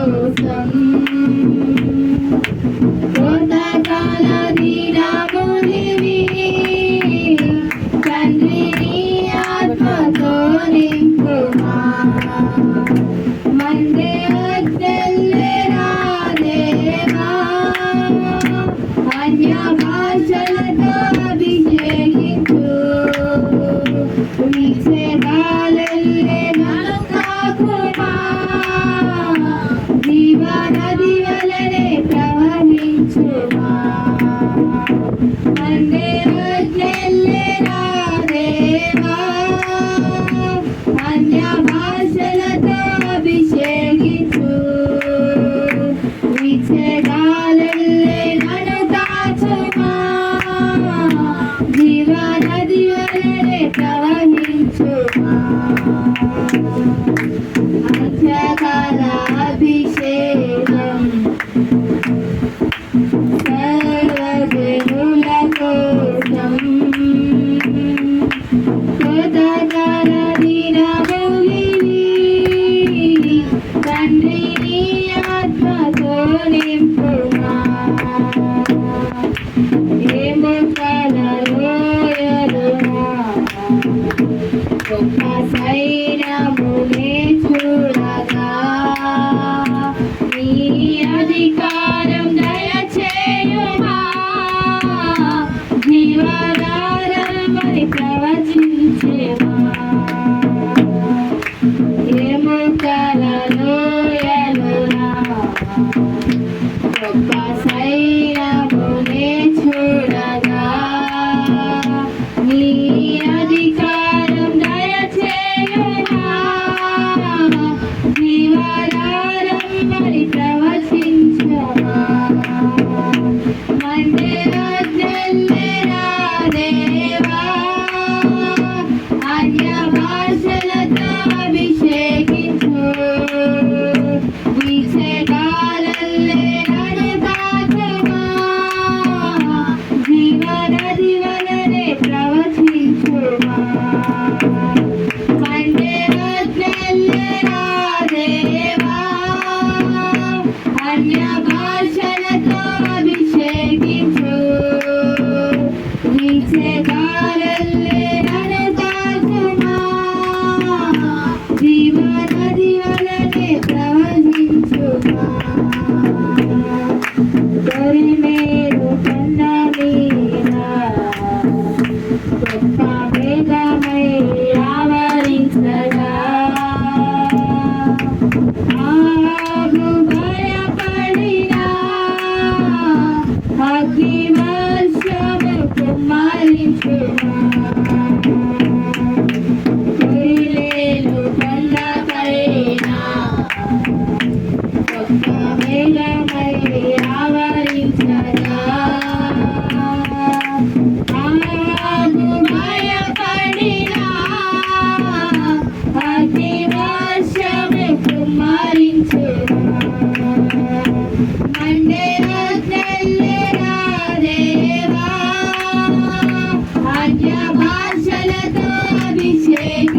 కోసం కొంతకాల దీనమునివి తండ్రి నీ ఆత్మతో నింపుమా మండే వద్దెల్లెరా దేవా అన్య భాషలతో అభిషేకించు నీ సేవలెల్లే నన్ను కాకుమా జీవనది వలె ప్రవహించుమా మండే వద్దెల్లెరా దేవా అన్య భాషలతో అభిషేకించు విచ్ఛేదాలెల్లే నన్ను కాచుమా జీవనది వలె ప్రవహించుమా అంత్యకాల అభిషేకం సర్వజనుల కోసం కృతజ్ఞత దినములివి తండ్రి నీ ఆత్మతో నింపుమా ఎముకల లోయలునా గొప్ప సైన్యమునే చూడగా నీ అధికారం దయచేయుమా జీవనాధారమై ప్రవచించేమా ఎముకల లోయలునా గొప్ప సైన్యమునే చూడగా నీ అధికారం దయచేయుమా జీవనాధారమై ప్రవచించమా మండే వద్దెల్లెరా దేవా అన్య భాషలతో అభిషేకించు విచ్ఛేదాలెల్లే నన్ను తాకుమా జీవనది వలె ప్రవచించుమా మండే వద్దెల్లెరా దేవా అన్య భాషలతో అభిషేకించు విచ్ఛేదాలెల్లే నన్ను తాకుమా జీవనది వలె ప్రవహించుమా దరిమేరు కొండ మీద గొప్ప మేఘమై ఆవరించగా ఆగు భయపడినా అగ్ని వర్షము కుమ్మరించుమా కొరిలేలు కొండపైన గొప్ప మేఘమై ఆవరించగా ఆగు భయపడినా అగ్ని వర్షము కుమ్మరించుమా మండే వద్దెల్లెరా దేవా అన్య భాషలతో అభిషేకం